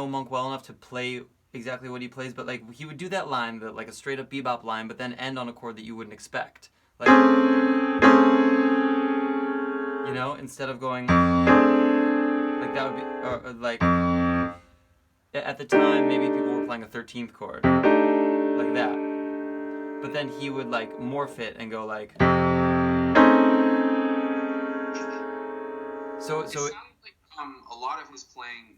know Monk well enough to play exactly what he plays, but like he would do that line, like a straight up bebop line, but then end on a chord that you wouldn't expect. Like, instead of going like that would be, or like at the time maybe people were playing a 13th chord like that, but then he would like morph it and go like. So it sounds like a lot of his playing,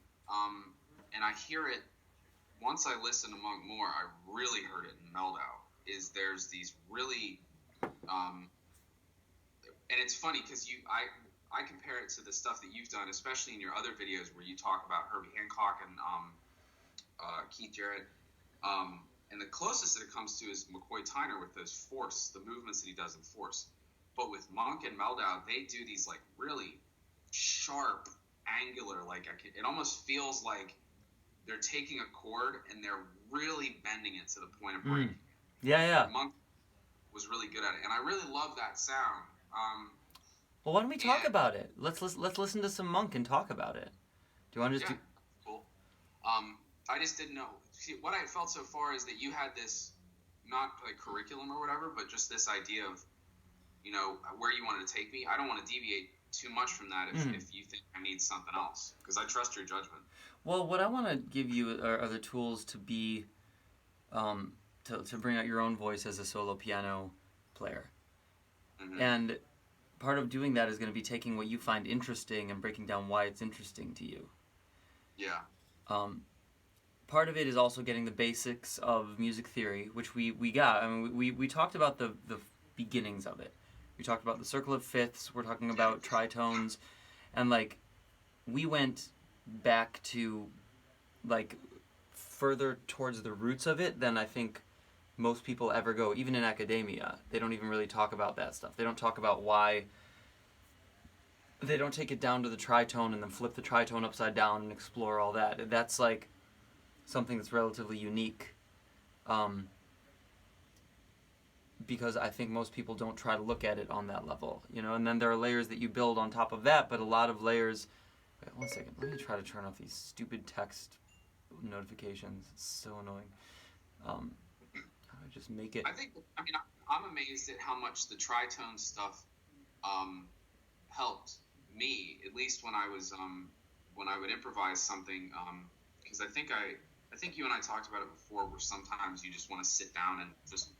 and I hear it once I listen to Monk more. I really heard it in Meldau. Is there's these really, and it's funny because I compare it to the stuff that you've done, especially in your other videos where you talk about Herbie Hancock and Keith Jarrett. And the closest that it comes to is McCoy Tyner with those force, the movements that he does in force. But with Monk and Meldau, they do these like really sharp, angular, it almost feels like they're taking a chord and they're really bending it to the point of break. Yeah. Monk was really good at it, and I really love that sound. Well, why don't we talk about it? Let's listen to some Monk and talk about it. Do you want to just? Cool. I just didn't know. See, what I felt so far is that you had this, not like curriculum or whatever, but just this idea of, where you wanted to take me. I don't want to deviate too much from that if you think I need something else, because I trust your judgment. Well, what I want to give you are the tools to be, to bring out your own voice as a solo piano player. Mm-hmm. And part of doing that is going to be taking what you find interesting and breaking down why it's interesting to you. Yeah. Part of it is also getting the basics of music theory, which we got. I mean, we talked about the beginnings of it. We talked about the circle of fifths. We're talking about tritones. And, like, we went back to, like, further towards the roots of it than I think most people ever go, even in academia. They don't even really talk about that stuff. They don't talk about why. They don't take it down to the tritone and then flip the tritone upside down and explore all that. That's, like, something that's relatively unique. Because I think most people don't try to look at it on that level, and then there are layers that you build on top of that, but a lot of layers. Wait, 1 second, let me try to turn off these stupid text notifications. It's so annoying. How do I just make it? I'm amazed at how much the tritone stuff helped me, at least when I was when I would improvise something, because I think you and I talked about it before, where sometimes you just want to sit down and just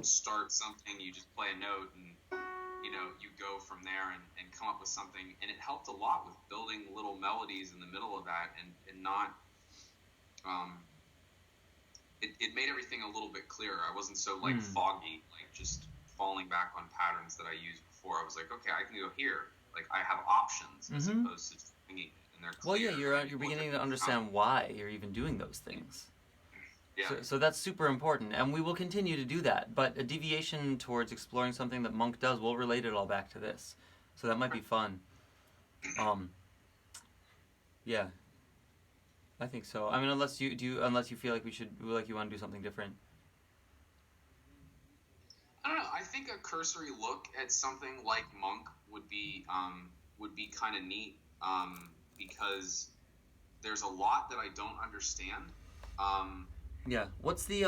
start something, you just play a note and you go from there and come up with something, and it helped a lot with building little melodies in the middle of that, and not it made everything a little bit clearer. I wasn't so foggy, like just falling back on patterns that I used before. I was like, okay, I can go here, like I have options as opposed to just thinking, and they're clear. Well, yeah, you're beginning to understand why you're even doing those things. Yeah. So that's super important, and we will continue to do that. But a deviation towards exploring something that Monk does will relate it all back to this. So that might be fun. Yeah, I think so. I mean, unless you feel like you want to do something different. I don't know. I think a cursory look at something like Monk would be kind of neat, because there's a lot that I don't understand. Yeah. What's the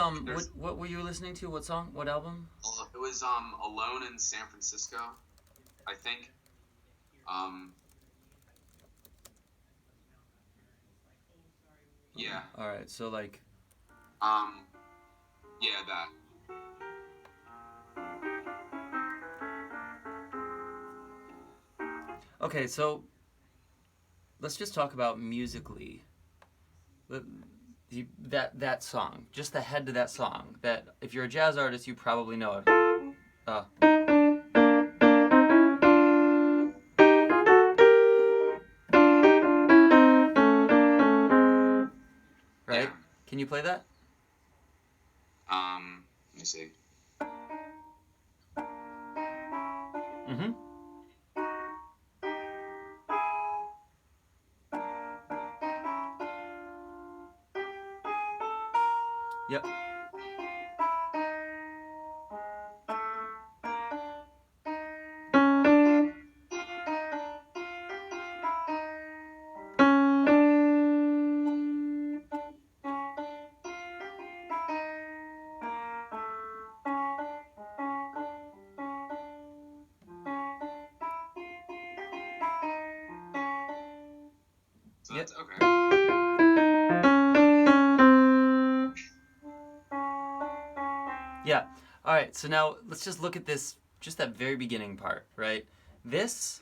what were you listening to? What song? What album? It was Alone in San Francisco, I think. Yeah. All right. So like. Yeah, that. Okay, so let's just talk about musically. That song, just the head to that song, that if you're a jazz artist, you probably know it. Right? Yeah. Can you play that? Let me see. Mm-hmm. Yep. So Yep. that's okay. Yeah. All right. So now let's just look at this, just that very beginning part, right? This,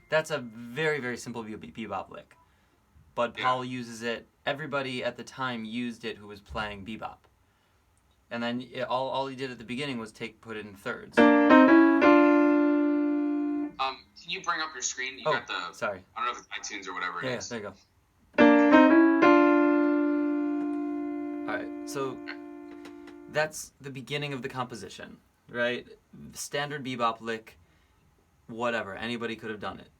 that's a very, very simple bebop lick. Bud Powell uses it. Everybody at the time used it who was playing bebop. And then all he did at the beginning was put it in thirds. Can you bring up your screen? You got the. Sorry. I don't know if it's iTunes or whatever it is. Yeah, there you go. All right. So that's the beginning of the composition, right? Standard bebop lick, whatever. Anybody could have done it.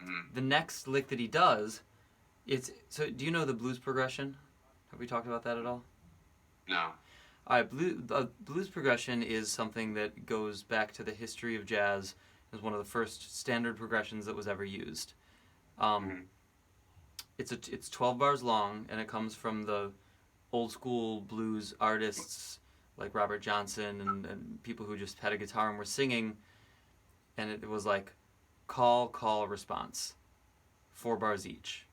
Mm-hmm. The next lick that he does, so do you know the blues progression? Have we talked about that at all? No. All right, blues progression is something that goes back to the history of jazz. It was one of the first standard progressions that was ever used. It's 12 bars long, and it comes from the old school blues artists like Robert Johnson and people who just had a guitar and were singing, and it was like call, response, 4 bars each.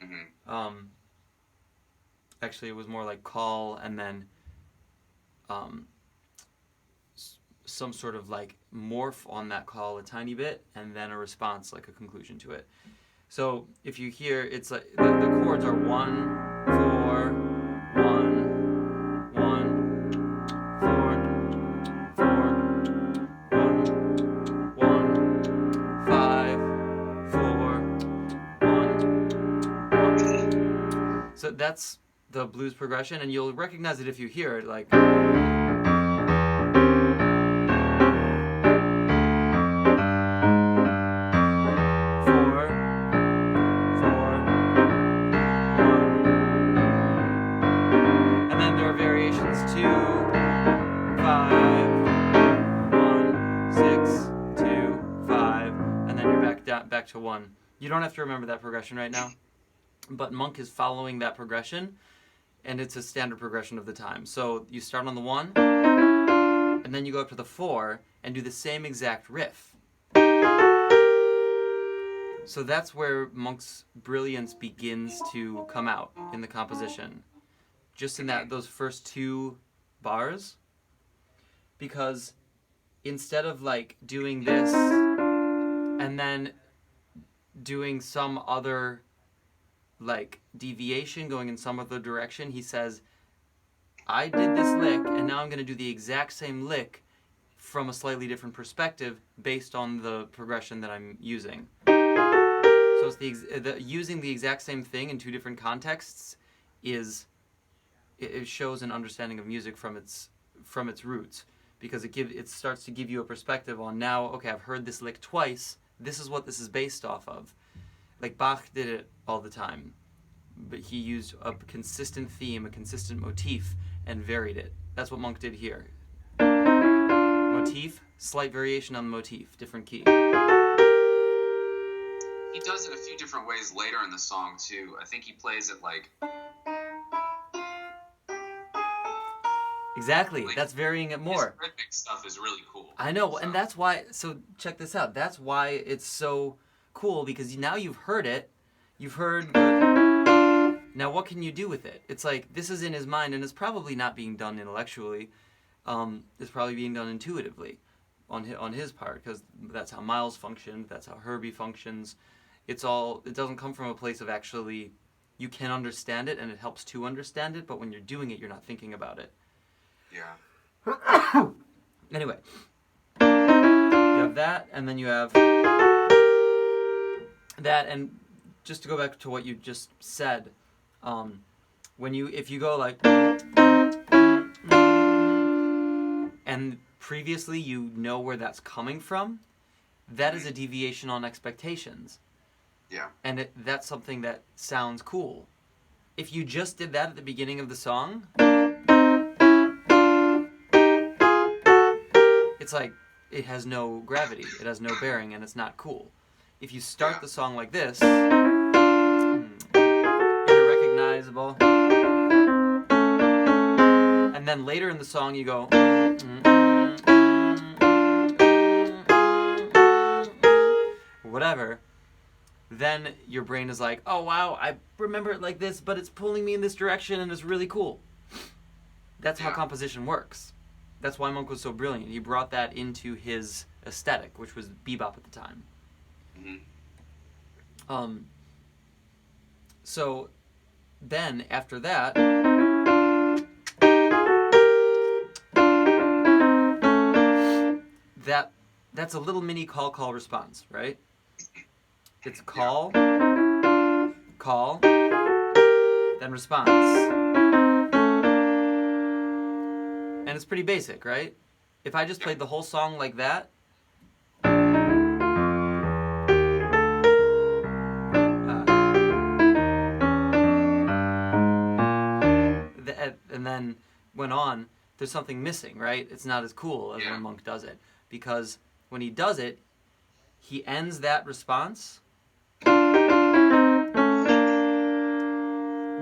Mm-hmm. Actually, it was more like call and then some sort of like morph on that call a tiny bit, and then a response, like a conclusion to it. So if you hear, it's like the chords are 1, 4, 1, 1, 4, 4, 1, 1, 5, 4, 1, 1. So that's the blues progression, and you'll recognize it if you hear it, like. Back to 1. You don't have to remember that progression right now, but Monk is following that progression, and it's a standard progression of the time. So you start on the 1, and then you go up to the 4, and do the same exact riff. So that's where Monk's brilliance begins to come out in the composition, just in those first 2 bars, because instead of like doing this and then doing some other like deviation, going in some other direction, he says, I did this lick and now I'm going to do the exact same lick from a slightly different perspective based on the progression that I'm using. So it's using the exact same thing in 2 different contexts it shows an understanding of music from its roots, because it starts to give you a perspective on, now, okay, I've heard this lick twice, this is what this is based off of. Like Bach did it all the time, but he used a consistent theme, a consistent motif, and varied it. That's what Monk did here. Motif, slight variation on the motif, different key. He does it a few different ways later in the song too. I think he plays it like. Exactly, that's varying it more. His rhythmic stuff is really cool. I know, and that's why, so check this out, that's why it's so cool, because now you've heard it, now what can you do with it? It's like, this is in his mind, and it's probably not being done intellectually, it's probably being done intuitively on his part, because that's how Miles functioned, that's how Herbie functions. It doesn't come from a place of actually, you can understand it, and it helps to understand it, but when you're doing it, you're not thinking about it. Yeah. Anyway, you have that, and then you have that, and just to go back to what you just said, if you go like, and previously you know where that's coming from, that is a deviation on expectations. Yeah. And that's something that sounds cool. If you just did that at the beginning of the song, it's like, it has no gravity, it has no bearing, and it's not cool. If you start the song like this, unrecognizable, and then later in the song you go, whatever, then your brain is like, oh wow, I remember it like this, but it's pulling me in this direction and it's really cool. That's how composition works. That's why Monk was so brilliant. He brought that into his aesthetic, which was bebop at the time. So then after that, that's a little mini call response, right? It's call, then response. And it's pretty basic, right? If I just played the whole song like that, and then went on, there's something missing, right? It's not as cool as when Monk does it. Because when he does it, he ends that response,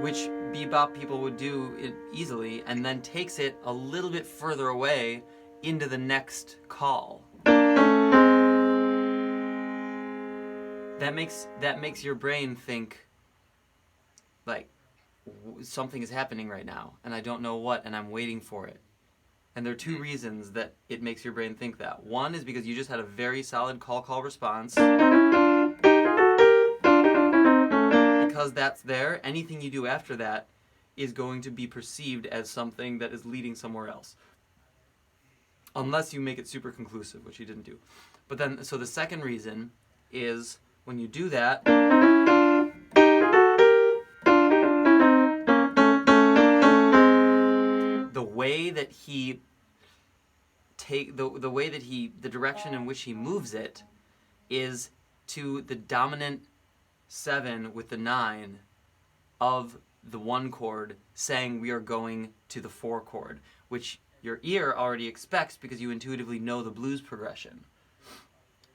which bebop people would do it easily, and then takes it a little bit further away into the next call. That makes your brain think, like, something is happening right now, and I don't know what, and I'm waiting for it. And there are two reasons that it makes your brain think that. One is because you just had a very solid call response. Because that's there, anything you do after that is going to be perceived as something that is leading somewhere else. Unless you make it super conclusive, which you didn't do. But then, so the second reason is when you do that, the direction in which he moves it is to the dominant 7 with the 9 of the 1 chord, saying we are going to the 4 chord, which your ear already expects because you intuitively know the blues progression.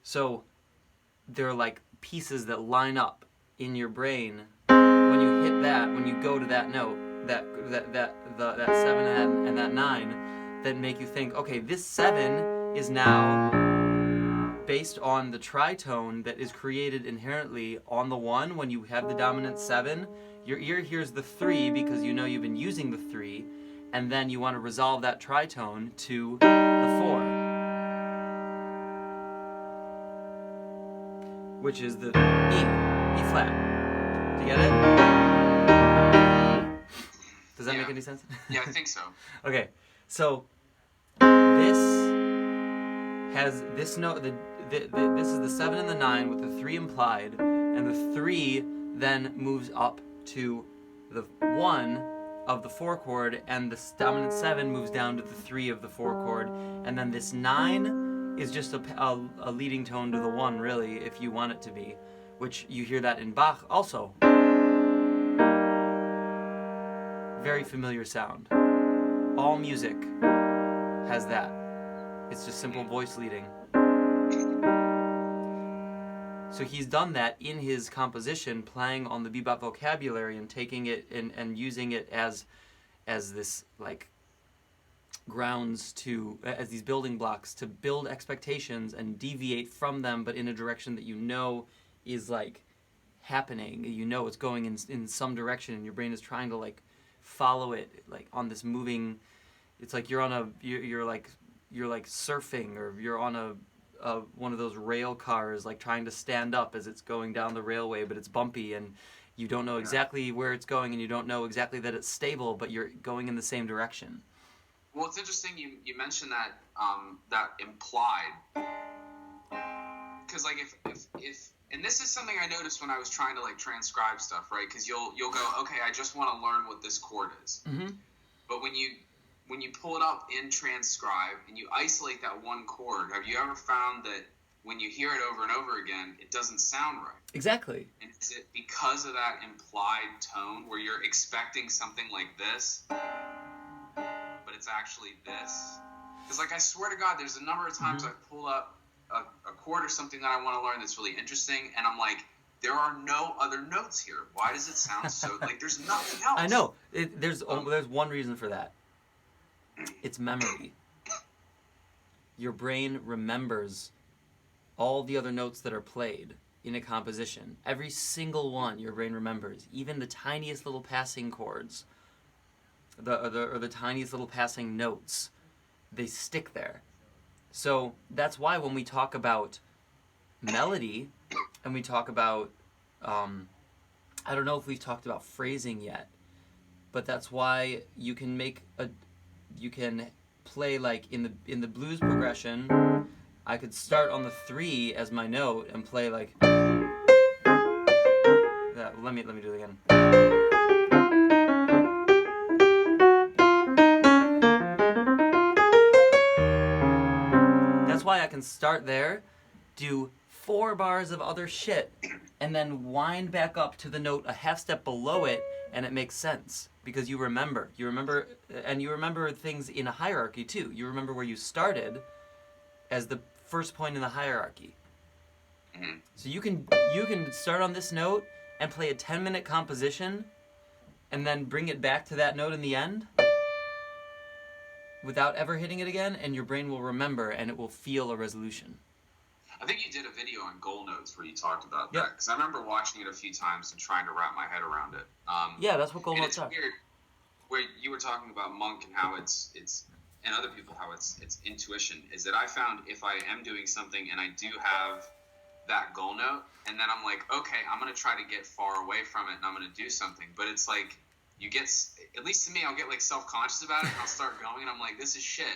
So there are like pieces that line up in your brain when you hit that, when you go to that note, that 7 and that 9, that make you think, okay, this 7 is now based on the tritone that is created inherently on the 1. When you have the dominant 7, your ear hears the 3 because you know you've been using the 3, and then you want to resolve that tritone to the 4, which is the E flat. Do you get it? Does that make any sense? Yeah, I think so. Okay, so this has this note. This is the 7 and the 9 with the 3 implied, and the 3 then moves up to the 1 of the 4 chord, and the dominant 7 moves down to the 3 of the 4 chord, and then this 9 is just a leading tone to the 1, really, if you want it to be, which you hear that in Bach also. Very familiar sound. All music has that. It's just simple voice leading. So he's done that in his composition, playing on the bebop vocabulary and taking it and using it as this like grounds to, as these building blocks to build expectations and deviate from them, but in a direction that you know is like happening. You know it's going in some direction, and your brain is trying to like follow it like on this moving. It's like you're like surfing, or you're on a one of those rail cars, like trying to stand up as it's going down the railway, but it's bumpy and you don't know exactly where it's going, and you don't know exactly that it's stable, but you're going in the same direction. Well, it's interesting you mentioned that that implied, because like if and this is something I noticed when I was trying to like transcribe stuff, right? Because you'll go, okay, I just want to learn what this chord is, but when you pull it up in transcribe and you isolate that one chord, have you ever found that when you hear it over and over again, it doesn't sound right? Exactly. And is it because of that implied tone where you're expecting something like this, but it's actually this? Because like I swear to God, there's a number of times I've pulled up a chord or something that I want to learn that's really interesting, and I'm like, there are no other notes here. Why does it sound so like there's nothing else? I know. There's one reason for that. It's memory. Your brain remembers all the other notes that are played in a composition. Every single one your brain remembers, even the tiniest little passing chords, or the tiniest little passing notes, they stick there. So that's why when we talk about melody, and we talk about, I don't know if we've talked about phrasing yet, but that's why you can play like in the blues progression. I could start on the 3 as my note and play like that. Let me do it again. That's why I can start there, do 4 bars of other shit, and then wind back up to the note a half step below it, and it makes sense because you remember, and you remember things in a hierarchy too. You remember where you started as the first point in the hierarchy. So you can start on this note and play a 10-minute composition and then bring it back to that note in the end without ever hitting it again, and your brain will remember and it will feel a resolution. I think you did a video on goal notes where you talked about that, because I remember watching it a few times and trying to wrap my head around it. Yeah, that's what goal notes are. It's weird where you were talking about Monk and how it's and other people how it's intuition, is that I found if I am doing something and I do have that goal note, and then I'm like, okay, I'm going to try to get far away from it and I'm going to do something. But it's like, you get, at least to me, I'll get like self-conscious about it and I'll start going and I'm like, this is shit.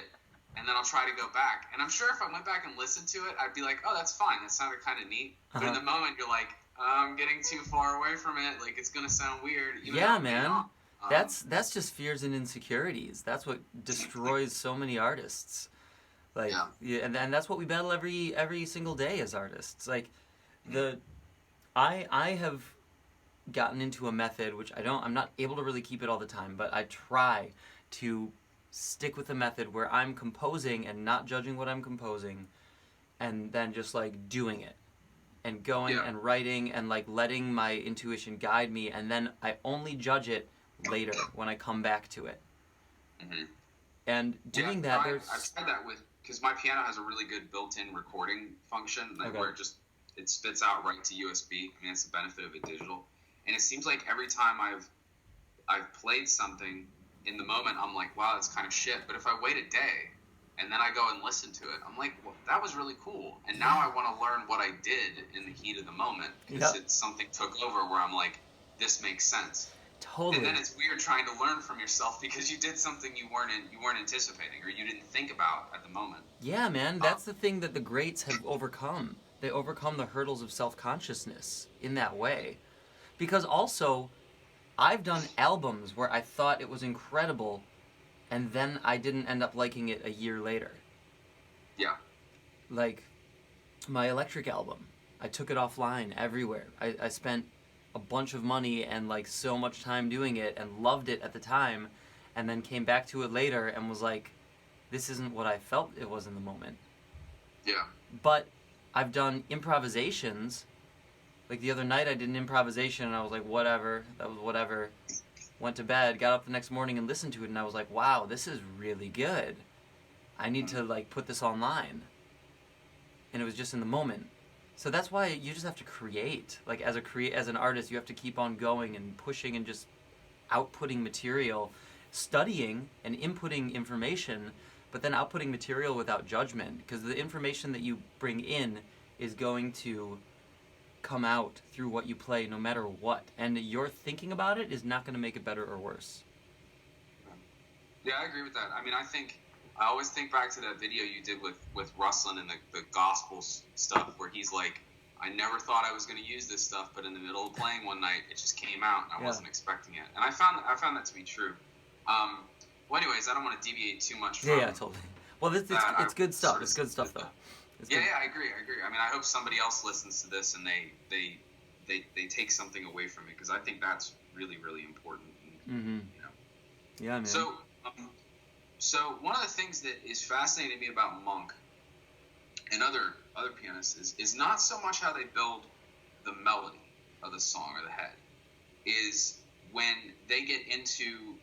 And then I'll try to go back. And I'm sure if I went back and listened to it, I'd be like, oh, that's fine. That sounded kind of neat. But in the moment, you're like, I'm getting too far away from it. Like, it's going to sound weird. You know, yeah, man. That's just fears and insecurities. That's what destroys so many artists. Like, and that's what we battle every single day as artists. Like, I have gotten into a method which I'm not able to really keep it all the time, but I try to stick with a method where I'm composing and not judging what I'm composing, and then just like doing it and going and writing and like letting my intuition guide me, and then I only judge it later when I come back to it. And doing that, I've tried that with, because my piano has a really good built-in recording function, like where it spits out right to USB. I mean, that's the benefit of it digital. And it seems like every time I've played something, in the moment I'm like, wow, that's kind of shit. But if I wait a day and then I go and listen to it, I'm like, well, that was really cool. And now I want to learn what I did in the heat of the moment, because it's something took over where I'm like, this makes sense. Totally. And then it's weird trying to learn from yourself because you did something you weren't anticipating or you didn't think about at the moment. Yeah, man, that's the thing that the greats have overcome. They overcome the hurdles of self-consciousness in that way. Because also, I've done albums where I thought it was incredible, and then I didn't end up liking it a year later. Yeah. Like, my Electric album. I took it offline everywhere. I spent a bunch of money and like so much time doing it and loved it at the time, and then came back to it later and was like, this isn't what I felt it was in the moment. Yeah. But I've done improvisations. Like the other night I did an improvisation and I was like, whatever, that was whatever. Went to bed, got up the next morning and listened to it, and I was like, wow, this is really good. I need to like put this online. And it was just in the moment. So that's why you just have to create. Like as an artist, you have to keep on going and pushing and just outputting material, studying and inputting information, but then outputting material without judgment, because the information that you bring in is going to come out through what you play no matter what, and your thinking about it is not going to make it better or worse. Yeah, I agree with that. I mean, I always think back to that video you did with Ruslan and the gospel stuff, where he's like, I never thought I was going to use this stuff, but in the middle of playing one night, it just came out, and I wasn't expecting it. And I found that to be true. Well, anyways, I don't want to deviate too much from... Yeah, totally. Well, it's good stuff. It's good stuff, though. Yeah, I agree. I mean, I hope somebody else listens to this and they take something away from it, because I think that's really, really important. And, you know. Yeah, man. So one of the things that is fascinating to me about Monk and other pianists is not so much how they build the melody of the song or the head, is when they get into,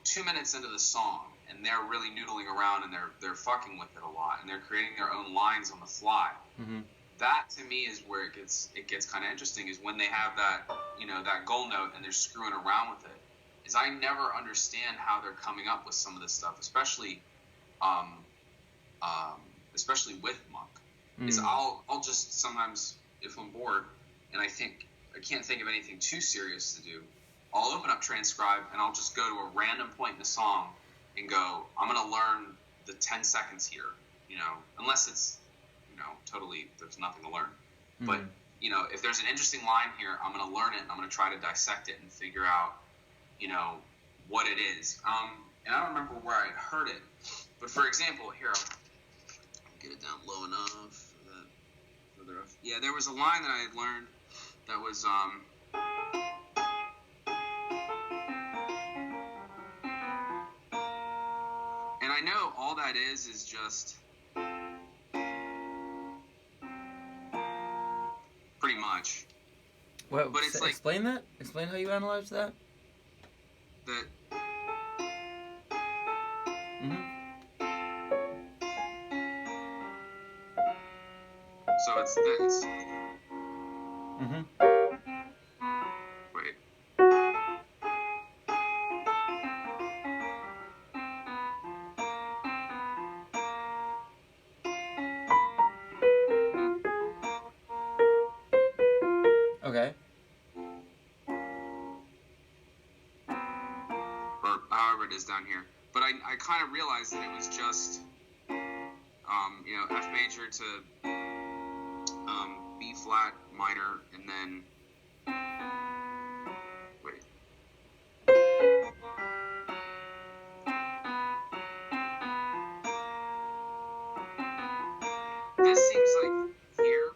2 minutes into the song and they're really noodling around and they're fucking with it a lot and they're creating their own lines on the fly. that to me is where it gets kind of interesting, is when they have that, that goal note and they're screwing around with it. Is I never understand how they're coming up with some of this stuff, especially with Monk. Is I'll just sometimes, if I'm bored and I can't think of anything too serious to do, I'll open up Transcribe and I'll just go to a random point in the song and go, I'm going to learn the 10 seconds here, unless it's, totally, there's nothing to learn. But, if there's an interesting line here, I'm going to learn it and I'm going to try to dissect it and figure out, what it is. And I don't remember where I heard it, but for example, here, I'll get it down low enough for the yeah, there was a line that I had learned that was, and I know all that is just pretty much. Well, but it's like, explain that. Explain how you analyze that. That. So it's this. Wait. Okay. Or however it is down here. But I kind of realized that it was just, F major to B flat minor, and then, wait. This seems like here.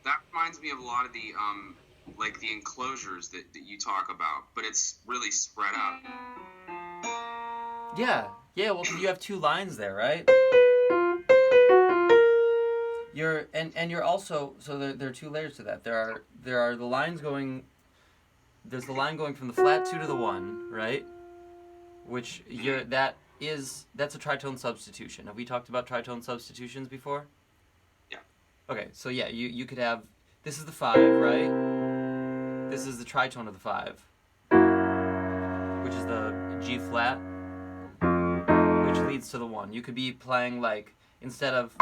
That reminds me of a lot of the, like the enclosures that you talk about, but it's really spread out. Yeah, well, you have two lines there, right? You're also, so there are two layers to that. There are the lines going, there's the line going from the flat 2 to the 1, right? Which that's a tritone substitution. Have we talked about tritone substitutions before? Yeah. Okay, so yeah, you could have, this is the 5, right? This is the tritone of the 5, which is the G flat, which leads to the 1. You could be playing like, instead of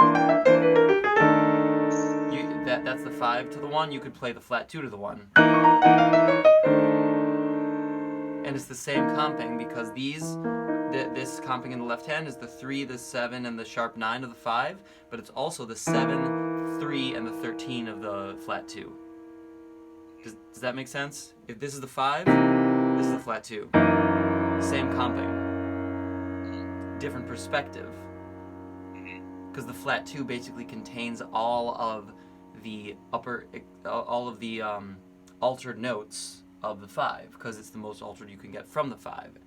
that's the 5 to the 1, you could play the flat 2 to the 1. And it's the same comping, because this comping in the left hand is the 3, the 7, and the sharp 9 of the 5, but it's also the 7, 3, and the 13 of the flat 2. Does that make sense? If this is the 5, this is the flat 2. Same comping. Different perspective. Because the flat 2 basically contains all of the altered notes of the 5, because it's the most altered you can get from the 5.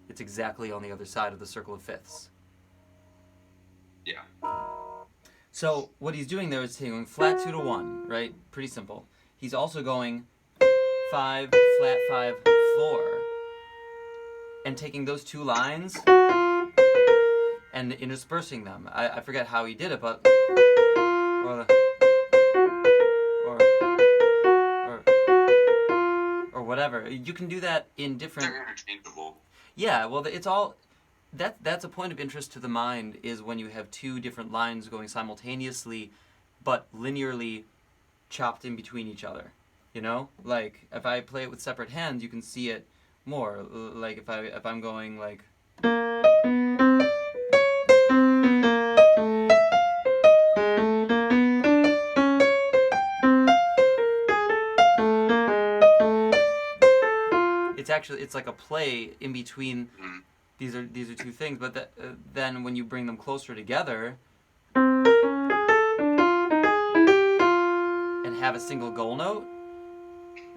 It's exactly on the other side of the circle of fifths. Yeah. So what he's doing there is going flat 2 to 1, right? Pretty simple. He's also going 5, flat 5, 4, and taking those two lines and interspersing them. I forget how he did it, but or whatever. You can do that in different. They're interchangeable. Yeah, well, it's all. That's a point of interest to the mind, is when you have two different lines going simultaneously, but linearly chopped in between each other. Like if I play it with separate hands, you can see it more. Like if I'm going like. It's like a play in between. These are two things, but then when you bring them closer together and have a single goal note,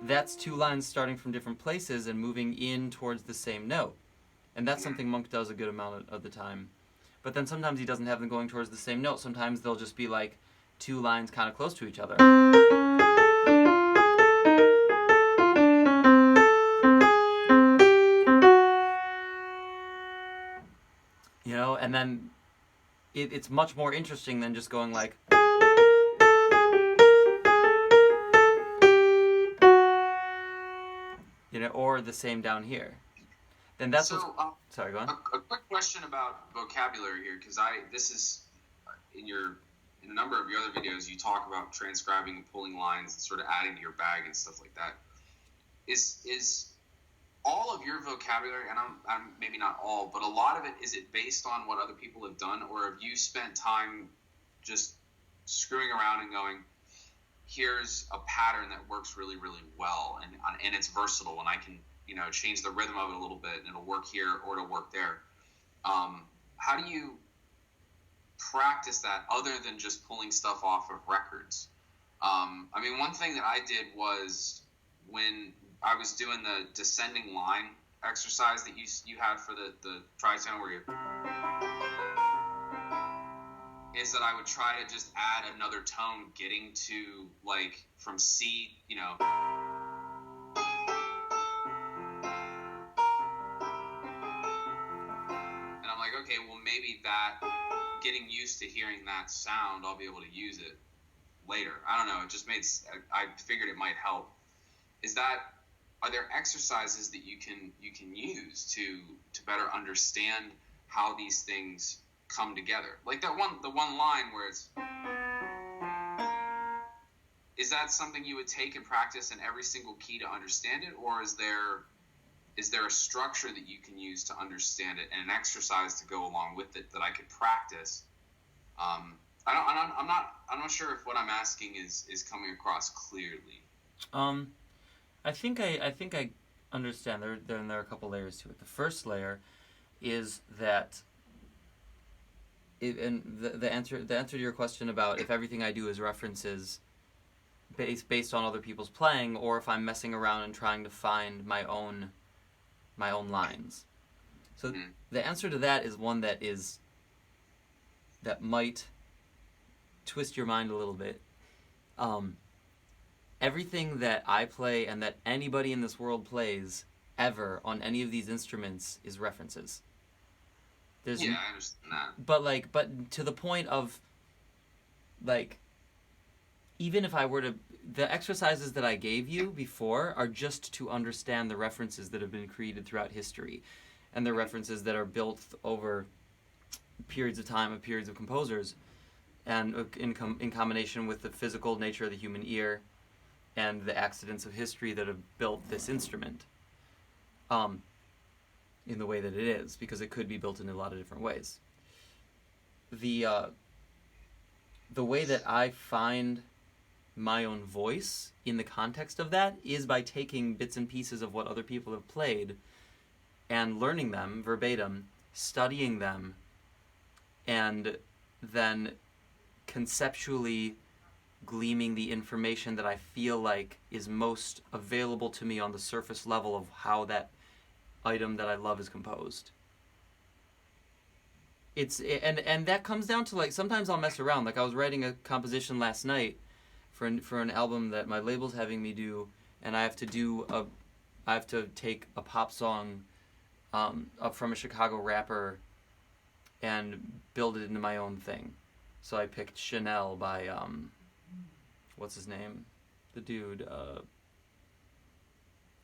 that's two lines starting from different places and moving in towards the same note. And that's something Monk does a good amount of the time. But then sometimes he doesn't have them going towards the same note. Sometimes they'll just be like two lines kind of close to each other. And then it's much more interesting than just going like. or the same down here. Then that's So, sorry, go on. a quick question about vocabulary here, because this is in a number of your other videos, you talk about transcribing and pulling lines and sort of adding to your bag and stuff like that. Is all of your vocabulary, and I'm maybe not all, but a lot of it, is it based on what other people have done, or have you spent time just screwing around and going, here's a pattern that works really, really well, and it's versatile, and I can change the rhythm of it a little bit, and it'll work here or it'll work there. How do you practice that other than just pulling stuff off of records? I mean, one thing that I did was when I was doing the descending line exercise that you had for the tritone, where is that I would try to just add another tone, getting to like from C, and I'm like, okay, well maybe that, getting used to hearing that sound, I'll be able to use it later. I don't know. It just I figured it might help. Are there exercises that you can use to better understand how these things come together? Like the one line where is that something you would take and practice in every single key to understand it, or is there a structure that you can use to understand it and an exercise to go along with it that I could practice? I'm not sure if what I'm asking is coming across clearly. I think I understand. There are a couple layers to it. The first layer is that, and the answer to your question about if everything I do is references based on other people's playing, or if I'm messing around and trying to find my own lines. So the answer to that is one that might twist your mind a little bit. Everything that I play and that anybody in this world plays ever on any of these instruments is references. I understand that. But to the point of, like, even if I were to, the exercises that I gave you before are just to understand the references that have been created throughout history, and the references that are built over periods of time of periods of composers, and in combination with the physical nature of the human ear and the accidents of history that have built this instrument in the way that it is, because it could be built in a lot of different ways. The way that I find my own voice in the context of that is by taking bits and pieces of what other people have played and learning them verbatim, studying them, and then conceptually gleaming the information that I feel like is most available to me on the surface level of how that item that I love is composed. And that comes down to, like, sometimes I'll mess around. Like, I was writing a composition last night for an album that my label's having me do, and I have to take a pop song up from a Chicago rapper and build it into my own thing. So I picked Chanel by what's his name? The dude.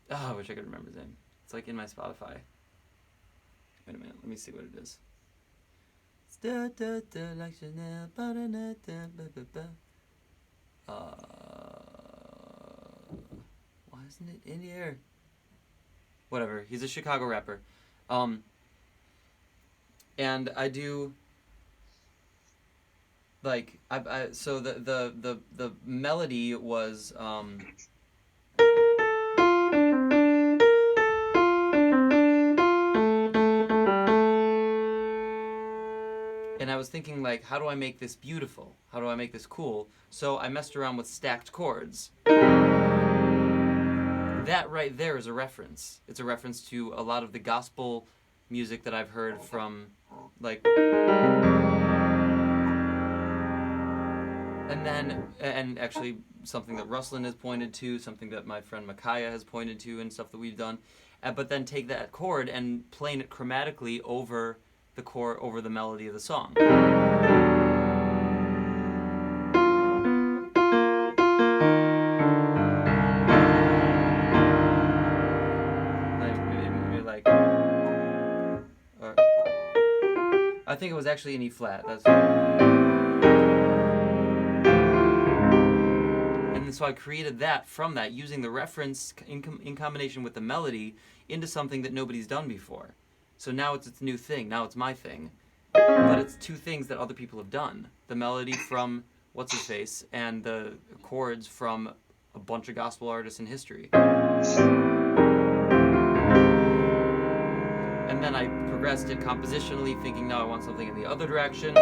I wish I could remember his name. It's like in my Spotify. Wait a minute, let me see what it is. It's da da da like Chanel. Ba da da da ba ba ba. Why isn't it in here? Whatever. He's a Chicago rapper. And I do, like, so the melody was and I was thinking, like, how do I make this beautiful? How do I make this cool? So I messed around with stacked chords. That right there is a reference. It's a reference to a lot of the gospel music that I've heard from, like, and actually something that Ruslan has pointed to, something that my friend Micaiah has pointed to, and stuff that we've done. But then take that chord and playing it chromatically over the chord, over the melody of the song. I think it was actually an E flat. That's. And so I created that from that, using the reference in combination with the melody into something that nobody's done before. So now it's new thing. Now it's my thing. But it's two things that other people have done. The melody from What's His Face and the chords from a bunch of gospel artists in history. And then I progressed it compositionally, thinking now I want something in the other direction.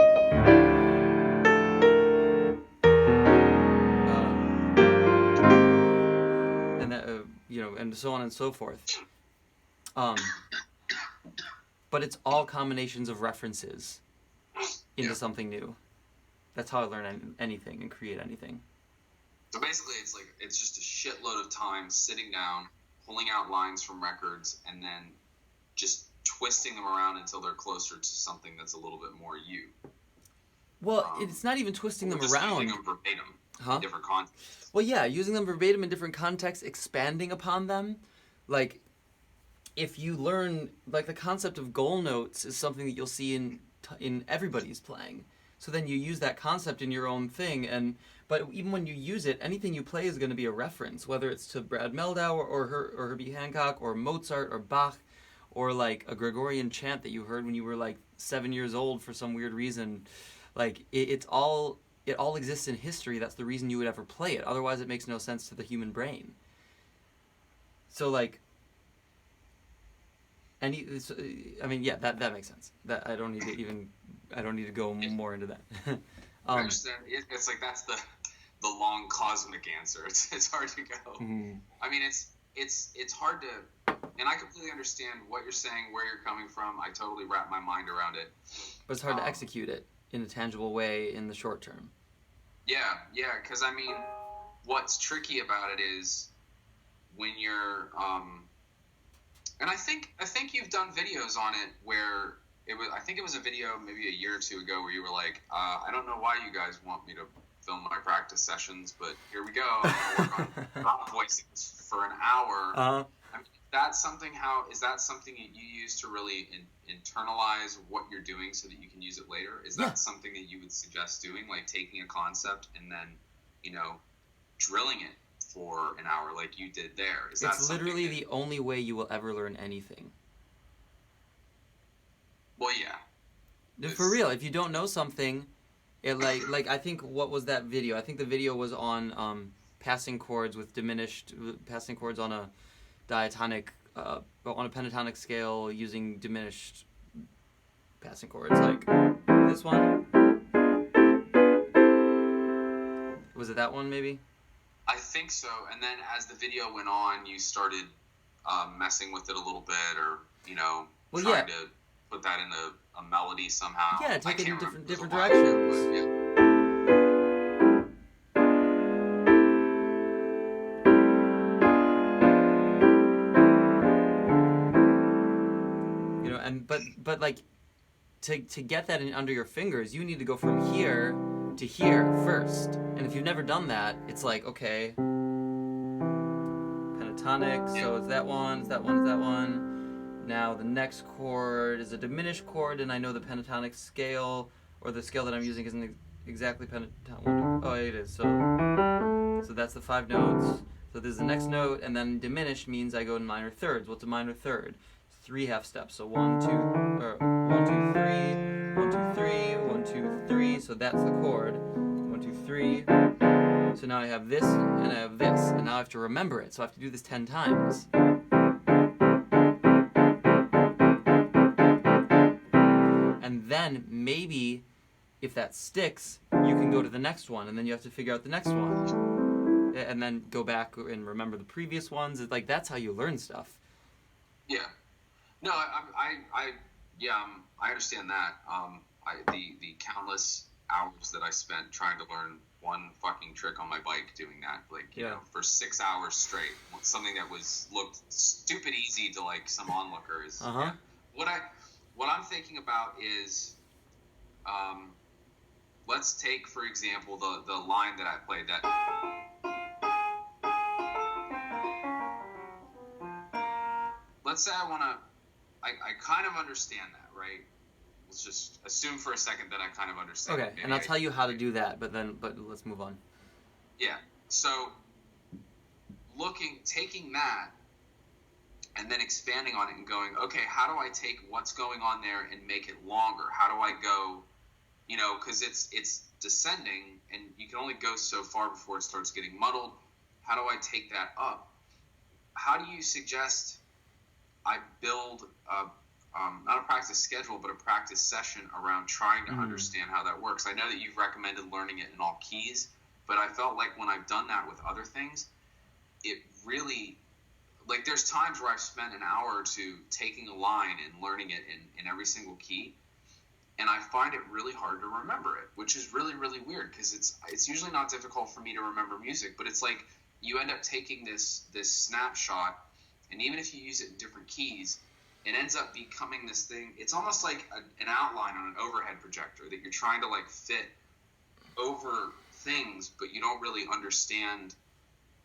And that, and so on and so forth. But it's all combinations of references into something new. That's how I learn anything and create anything. So basically, it's just a shitload of time sitting down, pulling out lines from records, and then just twisting them around until they're closer to something that's a little bit more you. Well, it's not even twisting them around. Using them verbatim in different contexts. Well, yeah, using them verbatim in different contexts, expanding upon them. Like, if you learn, like, the concept of goal notes is something that you'll see in everybody's playing. So then you use that concept in your own thing, but even when you use it, anything you play is going to be a reference, whether it's to Brad Meldau or Herbie Hancock or Mozart or Bach, or like a Gregorian chant that you heard when you were like 7 years old for some weird reason. Like it all exists in history. That's the reason you would ever play it. Otherwise, it makes no sense to the human brain. So like. And that makes sense. That I don't need to go more into that. I understand. It's like that's the long cosmic answer. It's hard to go. Mm-hmm. I mean, it's hard to, and I completely understand what you're saying, where you're coming from. I totally wrap my mind around it. But it's hard to execute it in a tangible way in the short term. Yeah, because I mean, what's tricky about it is when you're and I think you've done videos on it where I think it was a video maybe a year or two ago where you were like, I don't know why you guys want me to film my practice sessions, but here we go. I'm gonna work on drop voices for an hour. I mean, is that something that you use to really internalize what you're doing so that you can use it later? Is that something that you would suggest doing, like taking a concept and then, drilling it for an hour like you did there? It's literally the only way you will ever learn anything. Well, yeah. For real, if you don't know something, it like I think what was that video? I think the video was on passing chords on a diatonic on a pentatonic scale using diminished passing chords, like this one. Was it that one maybe? I think so. And then as the video went on, you started messing with it a little bit, or trying to put that in a melody somehow. Yeah, take it in different directions. But, yeah. But like to get that under your fingers, you need to go from here to here first. And if you've never done that, it's like, okay, pentatonic, so it's that one, it's that one, it's that one. Now the next chord is a diminished chord, and I know the pentatonic scale, or the scale that I'm using isn't exactly pentatonic. Oh, it is. So that's the 5 notes. So there's the next note, and then diminished means I go in minor thirds. What's a minor third? 3 half steps. So 1, 2, 3, 1, 2, 3, 1, 2, 3. So that's the chord. 1, 2, 3. So now I have this and I have this, and now I have to remember it. So I have to do this 10 times. And then maybe if that sticks, you can go to the next one, and then you have to figure out the next one, and then go back and remember the previous ones. It's like that's how you learn stuff. Yeah. No, I understand that. The countless hours that I spent trying to learn one fucking trick on my bike, doing that, for 6 hours straight, something that looked stupid easy to like some onlookers. Uh-huh. Yeah. What I'm thinking about is, let's take for example the line that I played that. Let's say I kind of understand that, right? let's just assume for a second that I kind of understand. Okay, and I'll tell you how to do that, but let's move on. Yeah. So taking that and then expanding on it and going, okay, how do I take what's going on there and make it longer? How do I go, because it's descending and you can only go so far before it starts getting muddled. How do I take that up? How do you suggest I build not a practice schedule, but a practice session around trying to understand how that works? I know that you've recommended learning it in all keys, but I felt like when I've done that with other things, it really, like, there's times where I've spent an hour or two taking a line and learning it in every single key, and I find it really hard to remember it, which is really, really weird, because it's usually not difficult for me to remember music, but it's like you end up taking this snapshot, and even if you use it in different keys, it ends up becoming this thing. It's almost like an outline on an overhead projector that you're trying to, like, fit over things, but you don't really understand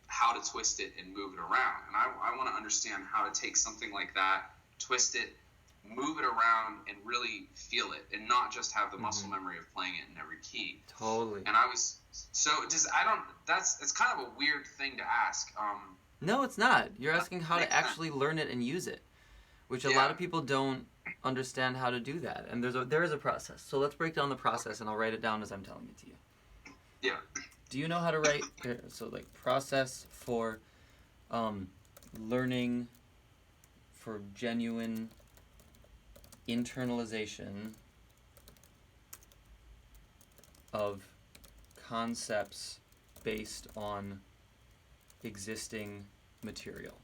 how to twist it and move it around. And I want to understand how to take something like that, twist it, move it around, and really feel it, and not just have the muscle memory of playing it in every key. Totally. And it's kind of a weird thing to ask. No, it's not. You're asking how to actually learn it and use it, which a lot of people don't understand how to do that. And there is a process. So let's break down the process, and I'll write it down as I'm telling it to you. Yeah. Do you know how to write? So, like, process for learning for genuine internalization of concepts based on existing material.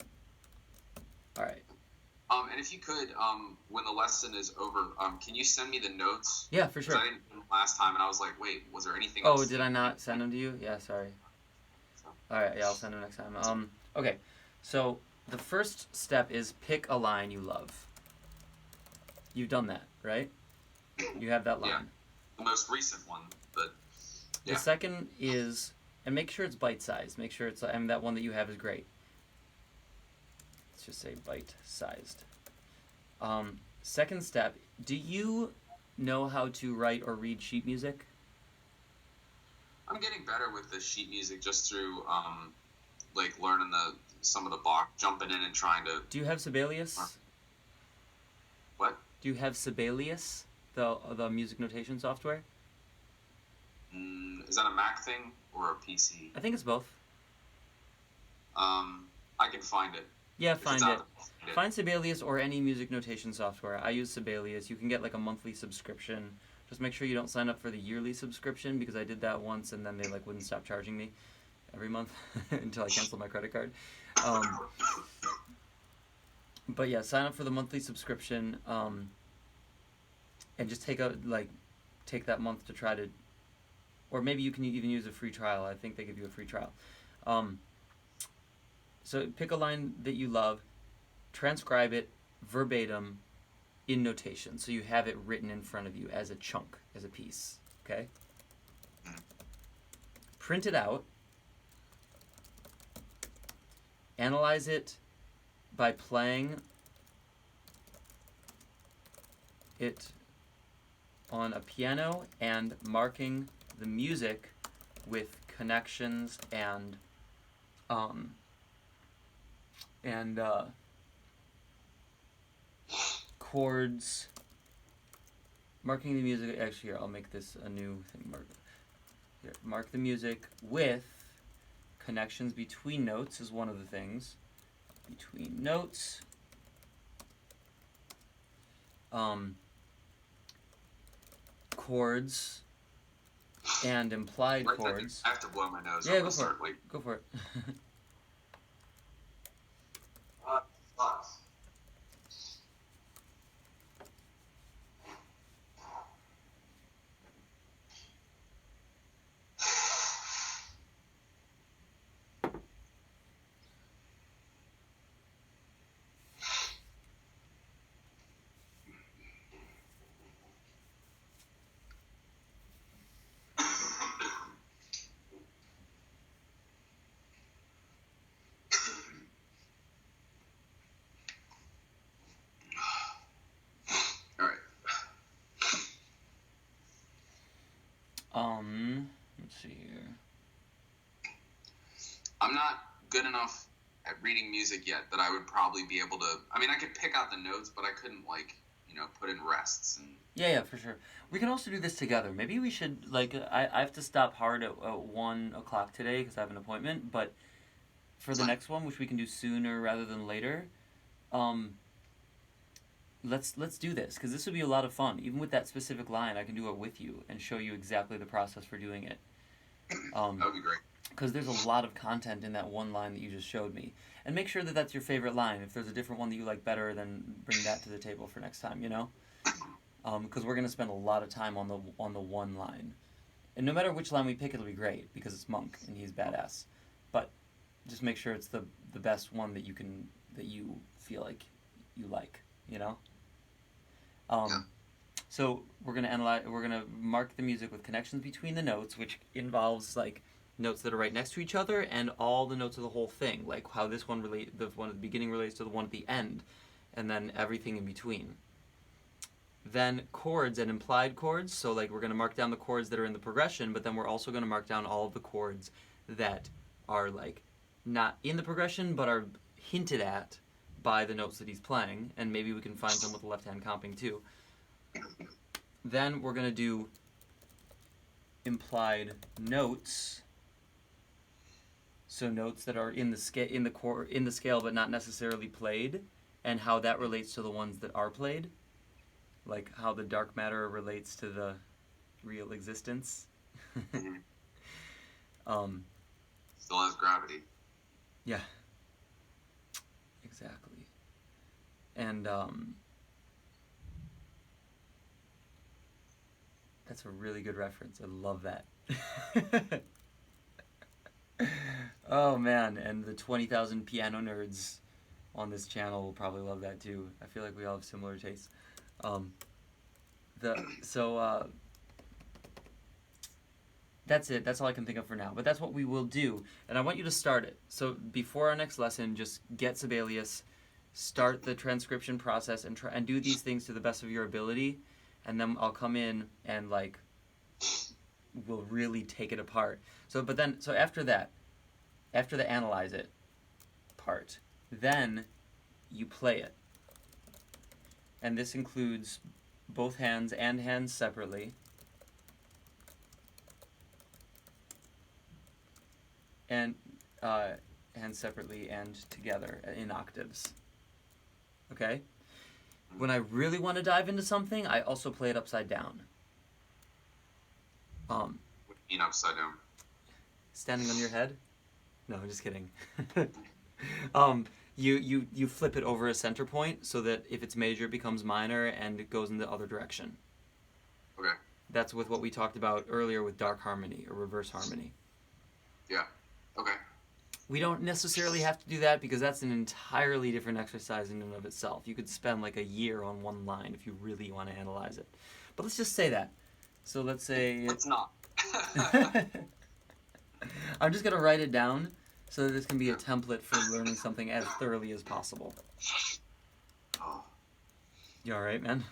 All right. And if you could, when the lesson is over, can you send me the notes? Yeah, for sure. I didn't do them last time, and I was like, wait, was there anything Oh, else? did I not send them to you? Yeah, sorry. All right, yeah, I'll send them next time. Okay, so the first step is pick a line you love. You've done that, right? You have that line. Yeah, the most recent one, but yeah. The second is, and make sure it's bite-sized. Make sure it's, that one that you have is great. Let's just say bite-sized. Second step, do you know how to write or read sheet music? I'm getting better with the sheet music just through like learning some of the block, jumping in and trying to. Do you have Sibelius? What? Do you have Sibelius, the music notation software? Is that a Mac thing or a PC? I think it's both. I can find it. Yeah, find it. Find Sibelius or any music notation software. I use Sibelius. You can get like a monthly subscription. Just make sure you don't sign up for the yearly subscription, because I did that once and then they like wouldn't stop charging me every month until I canceled my credit card. But yeah, sign up for the monthly subscription, and just take that month to try to, or maybe you can even use a free trial. I think they give you a free trial. So pick a line that you love, transcribe it verbatim in notation, so you have it written in front of you as a chunk, as a piece, okay? Print it out, analyze it by playing it on a piano and marking the music with connections and chords. Marking the music. Actually, here, I'll make this a new thing. Mark the music with connections between notes is one of the things. Between notes. Chords and implied chords. I have to blow my nose. Yeah, go for it. Go for it. let's see here. I'm not good enough at reading music yet that I would probably be able to. I mean, I could pick out the notes, but I couldn't put in rests and. Yeah, for sure. We can also do this together. Maybe we should I have to stop hard at 1 o'clock today because I have an appointment. But for the next one, which we can do sooner rather than later, let's do this because this would be a lot of fun. Even with that specific line, I can do it with you and show you exactly the process for doing it. That would be great. Because there's a lot of content in that one line that you just showed me. And make sure that that's your favorite line. If there's a different one that you like better, then bring that to the table for next time, you know? Because we're going to spend a lot of time on the one line. And no matter which line we pick, it'll be great, because it's Monk, and he's badass. But just make sure it's the best one that you feel like you like, you know? So we're going to analyze, we're going to mark the music with connections between the notes, which involves, like, notes that are right next to each other and all the notes of the whole thing, like how this one the one at the beginning relates to the one at the end, and then everything in between. Then chords and implied chords, so like we're going to mark down the chords that are in the progression, but then we're also going to mark down all of the chords that are like not in the progression but are hinted at by the notes that he's playing, and maybe we can find some with the left hand comping too. Then we're going to do implied notes. So notes that are in the scale but not necessarily played, and how that relates to the ones that are played, like how the dark matter relates to the real existence. Still has gravity. Yeah. Exactly. And that's a really good reference. I love that. Oh man, and the 20,000 piano nerds on this channel will probably love that too. I feel like we all have similar tastes. That's it. That's all I can think of for now. But that's what we will do, and I want you to start it. So before our next lesson, just get Sibelius, start the transcription process, and try and do these things to the best of your ability, and then I'll come in and like we'll really take it apart. So after that. After the analyze it part, then you play it. And this includes both hands and hands separately. And hands separately and together in octaves. Okay? When I really want to dive into something, I also play it upside down. What do you mean upside down? Standing on your head? No, I'm just kidding. You flip it over a center point so that if it's major, it becomes minor and it goes in the other direction. Okay. That's with what we talked about earlier with dark harmony or reverse harmony. Yeah. Okay. We don't necessarily have to do that because that's an entirely different exercise in and of itself. You could spend like a year on one line if you really want to analyze it. But let's just say that. So let's say... Let's not. I'm just going to write it down so that this can be a template for learning something as thoroughly as possible. Oh. You alright, man?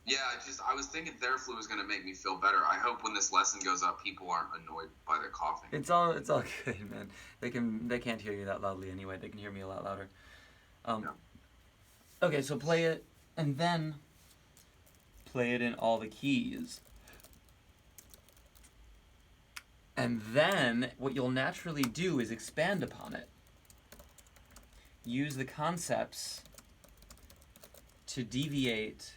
Yeah, I was thinking Theraflu was going to make me feel better. I hope when this lesson goes up, people aren't annoyed by the coughing. It's all good, man. They can't hear you that loudly anyway. They can hear me a lot louder. Okay, so play it, and then play it in all the keys. And then what you'll naturally do is expand upon it. Use the concepts to deviate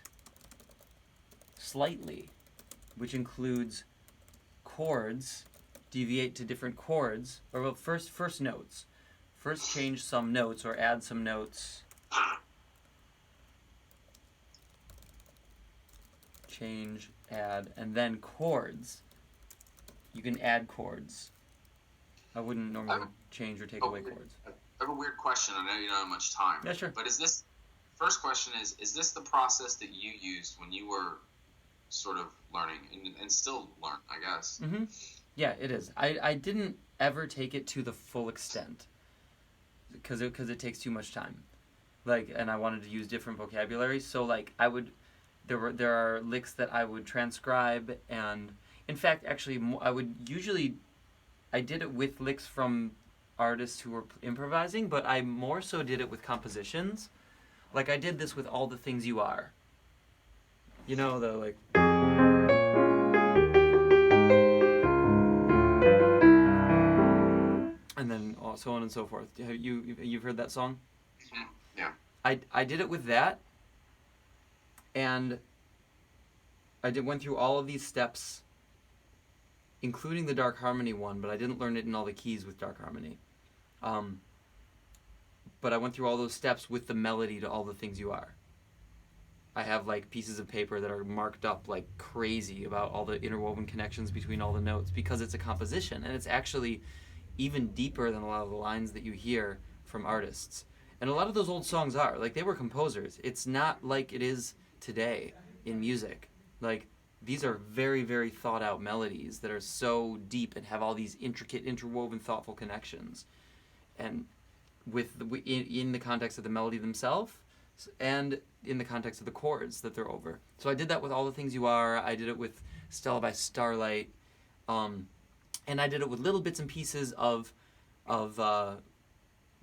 slightly, which includes chords, deviate to different chords, or well, first notes. First change some notes or add some notes. Change, add, and then chords. You can add chords. I wouldn't normally change or take away chords. I have a weird question. I know you don't have much time. Yeah, sure. But first question is this the process that you used when you were sort of learning and still learn, I guess? Mm-hmm. Yeah, it is. I didn't ever take it to the full extent because it takes too much time. And I wanted to use different vocabulary, so there are licks that I would transcribe, and In fact, actually, I would usually, I did it with licks from artists who were improvising, but I more so did it with compositions. Like I did this with All the Things You Are. You know, the like. And then so on and so forth. You've heard that song? Mm-hmm. Yeah. I did it with that, and went through all of these steps, including the dark harmony one, but I didn't learn it in all the keys with dark harmony. But I went through all those steps with the melody to All the Things You Are. I have like pieces of paper that are marked up like crazy about all the interwoven connections between all the notes, because it's a composition, and it's actually even deeper than a lot of the lines that you hear from artists. And a lot of those old songs are like, they were composers. It's not like it is today in music. Like, these are very, very thought out melodies that are so deep and have all these intricate, interwoven, thoughtful connections. And in the context of the melody themselves, and in the context of the chords that they're over. So I did that with All the Things You Are. I did it with Stella by Starlight. And I did it with little bits and pieces of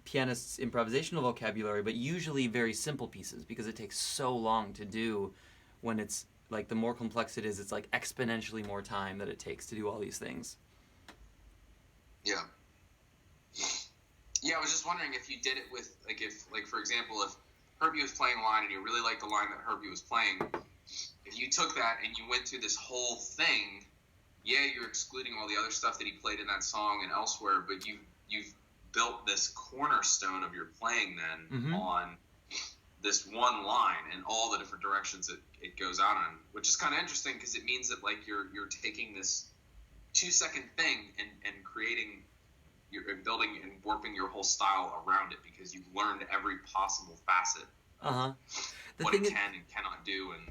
pianists' improvisational vocabulary, but usually very simple pieces, because it takes so long to do. When it's like, the more complex it is, it's like exponentially more time that it takes to do all these things. Yeah. Yeah, I was just wondering if you did it with, like, if, like, for example, if Herbie was playing a line and you really liked the line that Herbie was playing, if you took that and you went through this whole thing, yeah, you're excluding all the other stuff that he played in that song and elsewhere, but you've built this cornerstone of your playing then on this one line and all the different directions it goes out on, which is kind of interesting, because it means that, like, you're taking this 2-second thing and creating, you're building and warping your whole style around it, because you've learned every possible facet of what it can and cannot do and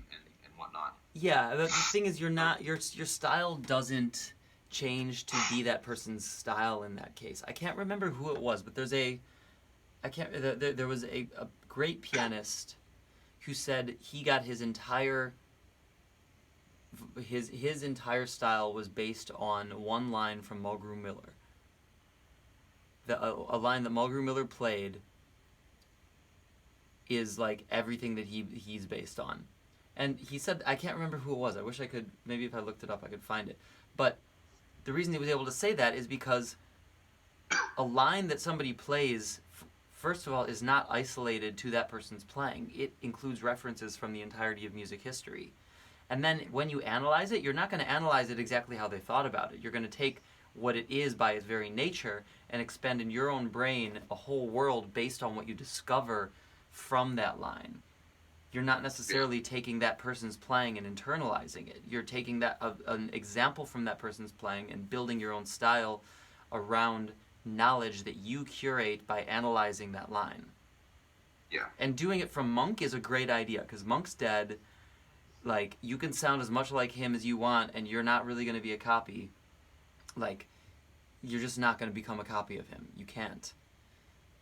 whatnot. Yeah, the thing is, you're not, your style doesn't change to be that person's style in that case. I can't remember who it was, but there was a great pianist who said he got his entire style was based on one line from Mulgrew Miller. A line that Mulgrew Miller played is like everything that he's based on. And he said, I can't remember who it was. I wish I could, maybe if I looked it up I could find it. But the reason he was able to say that is because a line that somebody plays, first of all, is not isolated to that person's playing. It includes references from the entirety of music history. And then when you analyze it, you're not going to analyze it exactly how they thought about it. You're going to take what it is by its very nature and expend in your own brain a whole world based on what you discover from that line. You're not necessarily taking that person's playing and internalizing it. You're taking that an example from that person's playing and building your own style around knowledge that you curate by analyzing that line. Yeah. And doing it from Monk is a great idea, because Monk's dead. Like, you can sound as much like him as you want, and you're not really going to be a copy. Like, you're just not going to become a copy of him. You can't.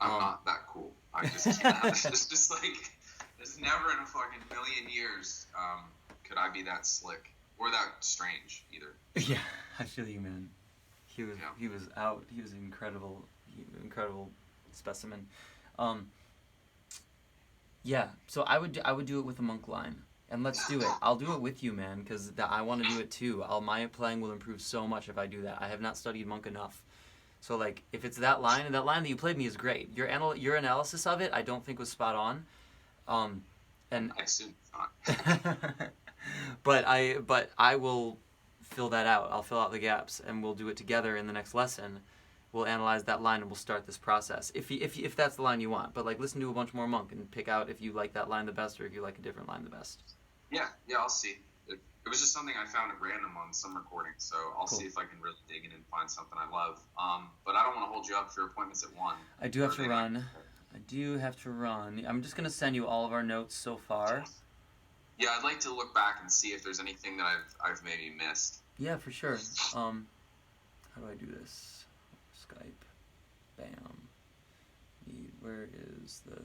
I'm not that cool. I just can't. It's just like, there's never in a fucking million years could I be that slick or that strange either. Yeah, I feel you, man. He was out. He was an incredible specimen. Yeah. So I would do it with the Monk line, and let's do it. I'll do it with you, man, because I want to do it too. My playing will improve so much if I do that. I have not studied Monk enough. So, like, if it's that line, and that line that you played me is great. Your analysis of it, I don't think was spot on. And I assume it's not. but I will fill that out. I'll fill out the gaps, and we'll do it together in the next lesson. We'll analyze that line, and we'll start this process. If that's the line you want, but like, listen to a bunch more Monk and pick out if you like that line the best or if you like a different line the best. Yeah, I'll see. It was just something I found at random on some recording, so I'll see if I can really dig in and find something I love. But I don't want to hold you up for your appointments at 1. I do have to run. I'm just going to send you all of our notes so far. Yeah, I'd like to look back and see if there's anything that I've maybe missed. Yeah, for sure. How do I do this? Skype. Bam. Where is the...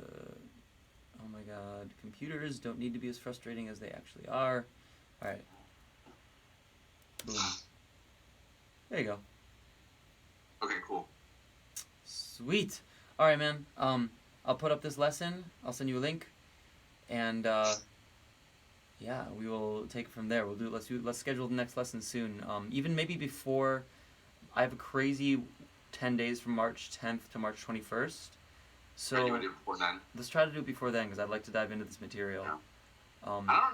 Oh my god. Computers don't need to be as frustrating as they actually are. Alright. Boom. There you go. Okay, cool. Sweet. All right, man. I'll put up this lesson. I'll send you a link, and yeah, we will take it from there. Let's schedule the next lesson soon. Even maybe before. I have a crazy 10 days from March 10th to March 21st. Are you So gonna do it before then? let's try to do it before then because I'd like to dive into this material. Yeah. Um, I don't